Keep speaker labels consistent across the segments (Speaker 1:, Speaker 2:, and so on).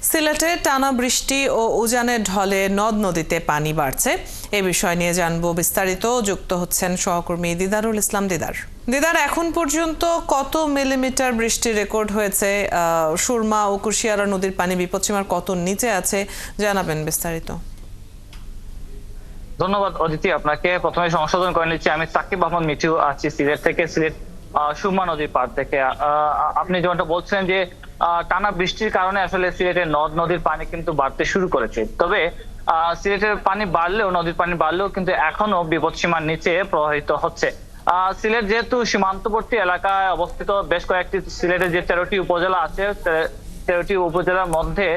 Speaker 1: সিলেটে টানা বৃষ্টি ও উজানের ঢলে নদ নদীতে পানি বাড়ছে। এই বিষয় নিয়ে জানবো বিস্তারিত। যুক্ত হচ্ছেন সহকর্মী দিদারুল ইসলাম। দিদার, এখন পর্যন্ত কত মিলিমিটার বৃষ্টি রেকর্ড হয়েছে? সুরমা ও কুশিয়ারা নদীর পানি বিপদসীমার কত নিচে আছে জানাবেন বিস্তারিত।
Speaker 2: ধন্যবাদ অদিতি, আপনাকে প্রথমে সংশোধন করে নিচ্ছি। আমি সাকিব আহমদ মিঠু আছি সিলেট থেকে, সিলেট সুরমা নদীর পাড় থেকে। আপনি যেমনটা বলছিলেন যে টানা বৃষ্টির কারণে আসলে সিলেটের নদ নদীর পানি কিন্তু বাড়তে শুরু করেছে। তবে সিলেটের পানি বাড়লেও, নদীর পানি বাড়লেও কিন্তু এখনো বিপদসীমার নিচে প্রবাহিত হচ্ছে। সিলেট যেহেতু সীমান্তবর্তী এলাকায় অবস্থিত, বেশ কয়েকটি সিলেটের যে 13টি উপজেলা আছে, 13টি উপজেলার মধ্যে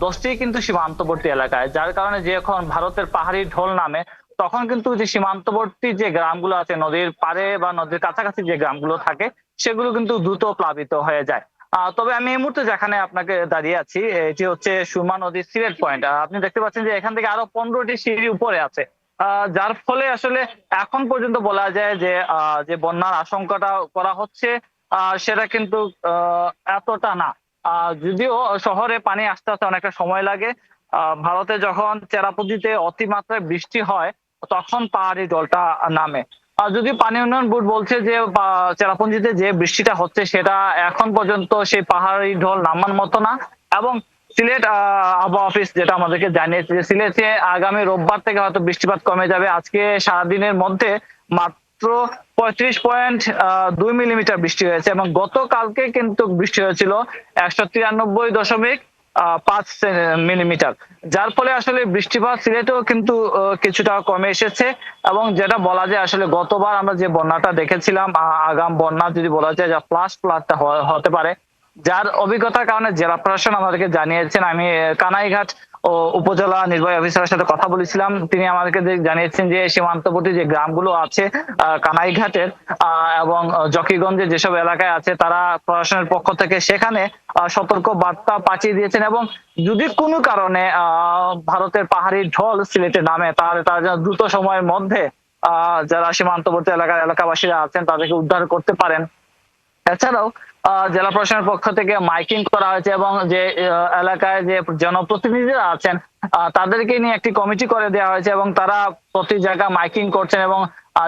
Speaker 2: 10টি কিন্তু সীমান্তবর্তী এলাকায়, যার কারণে যে এখন ভারতের পাহাড়ি ঢল নামে, তখন কিন্তু যে সীমান্তবর্তী যে গ্রামগুলো আছে, নদীর পাড়ে বা নদীর কাছাকাছি যে গ্রামগুলো থাকে, সেগুলো কিন্তু দ্রুত প্লাবিত হয়ে যায়। তবে আমি এই মুহূর্তে যেখানে আপনাকে দাঁড়িয়ে আছি, এটি হচ্ছে সুরমা নদীর সিলেট পয়েন্ট। আপনি দেখতে পাচ্ছেন যে এখান থেকে আরো 15টি সিঁড়ি উপরে আছে, যার ফলে আসলে এখন পর্যন্ত বলা যায় যে যে বন্যার আশঙ্কাটা করা হচ্ছে সেটা কিন্তু এতটা না। যদিও শহরে পানি আসতে আসতে অনেকটা সময় লাগে। ভারতে যখন চেরাপুঞ্জিতে অতিমাত্রায় বৃষ্টি হয়, তখন পাহাড়ি জলটা নামে। যদি পানি উন্নয়ন বোর্ড বলছে যে চেরাপুঞ্জিতে যে বৃষ্টিটা হচ্ছে সেটা এখন পর্যন্ত সেই পাহাড়ি ঢল নামার মতো না। এবং সিলেট আবহাওয়া অফিস যেটা আমাদেরকে জানিয়েছে যে সিলেটে আগামী রোববার থেকে হয়তো বৃষ্টিপাত কমে যাবে। আজকে সারাদিনের মধ্যে মাত্র 35.2 মিলিমিটার বৃষ্টি হয়েছে, এবং গতকালকে কিন্তু বৃষ্টি হয়েছিল 193.5 মিলিমিটার, যার ফলে আসলে বৃষ্টিপাত সিলেটেও কিন্তু কিছুটা কমে এসেছে। এবং যেটা বলা যায়, আসলে গতবার আমরা যে বন্যাটা দেখেছিলাম, আগাম বন্যা যদি বলা যায়, যা ফ্লাডটা হতে পারে, যার অভিজ্ঞতার কারণে জেলা প্রশাসন আমাদেরকে জানিয়েছেন। আমি কানাইঘাট ও উপজেলা নির্বাহী অফিসারের সাথে কথা বলেছিলাম, তিনি আমাদেরকে জানিয়েছেন যে সীমান্তবর্তী যে গ্রামগুলো আছে কানাইঘাটের এবং জকিগঞ্জের যেসব এলাকায় আছে, তারা প্রশাসনের পক্ষ থেকে সেখানে সতর্ক বার্তা পাঠিয়ে দিয়েছেন। এবং যদি কোনো কারণে ভারতের পাহাড়ি ঢল সিলেটে নামে, তাহলে তারা যেন দ্রুত সময়ের মধ্যে যারা সীমান্তবর্তী এলাকাবাসীরা আছেন তাদেরকে উদ্ধার করতে পারেন। এছাড়াও জেলা প্রশাসনের পক্ষ থেকে মাইকিং করা হয়েছে, এবং যে এলাকায় যে জনপ্রতিনিধিরা আছেন তাদেরকে নিয়ে একটি কমিটি করে দেওয়া হয়েছে, এবং তারা প্রতি জায়গায় মাইকিং করছেন এবং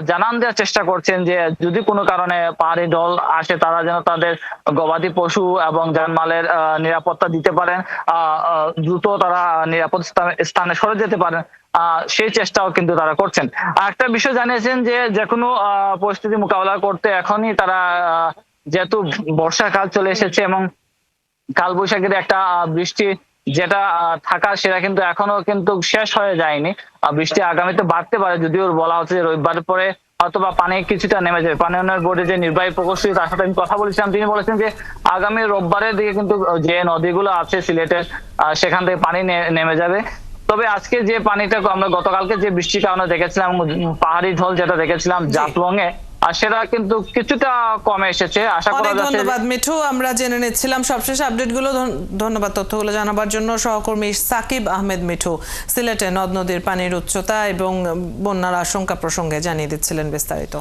Speaker 2: জানান দেওয়ার চেষ্টা করছেন যে যদি কোনো কারণে পাহাড়ি ঢল আসে, তারা যেন তাদের গবাদি পশু এবং যানমালের নিরাপত্তা দিতে পারেন, দ্রুত তারা নিরাপদ স্থানে সরে যেতে পারেন। সেই চেষ্টাও কিন্তু তারা করছেন। একটা বিষয় জানিয়েছেন যে কোনো পরিস্থিতি মোকাবেলা করতে এখনই তারা, যেহেতু বর্ষাকাল চলে এসেছে এবং কালবৈশাখীর একটা বৃষ্টি যেটা থাকা, সেটা কিন্তু এখনো কিন্তু শেষ হয়ে যায়নি। বৃষ্টি আগামীতে বাড়তে পারে, যদিও বলা হচ্ছে যে রবিবার পরে হয়তোবা পানি কিছুটা নেমে যাবে। পানি উন্নয়ন বোর্ডের যে নির্বাহী প্রকৌশলী, তার সাথে আমি কথা বলেছিলাম, তিনি বলেছেন যে আগামী রোববারের দিকে কিন্তু যে নদীগুলো আছে সিলেটের, সেখান থেকে পানি নেমে যাবে। তবে আজকে যে পানিটা আমরা গতকালকে যে বৃষ্টির কারণে দেখেছিলাম, পাহাড়ি ঢল যেটা দেখেছিলাম জাফলং এ, আর সেটা কিন্তু কিছুটা কমে এসেছে। আশা করা যাচ্ছে।
Speaker 1: ধন্যবাদ মিঠু, আমরা জেনে নিচ্ছিলাম সবশেষ আপডেটগুলো। ধন্যবাদ তথ্যগুলো জানাবার জন্য সহকর্মী সাকিব আহমেদ মিঠু। সিলেটে নদ নদীর পানির উচ্চতা এবং বন্যার আশঙ্কা প্রসঙ্গে জানিয়ে দিচ্ছিলেন বিস্তারিত।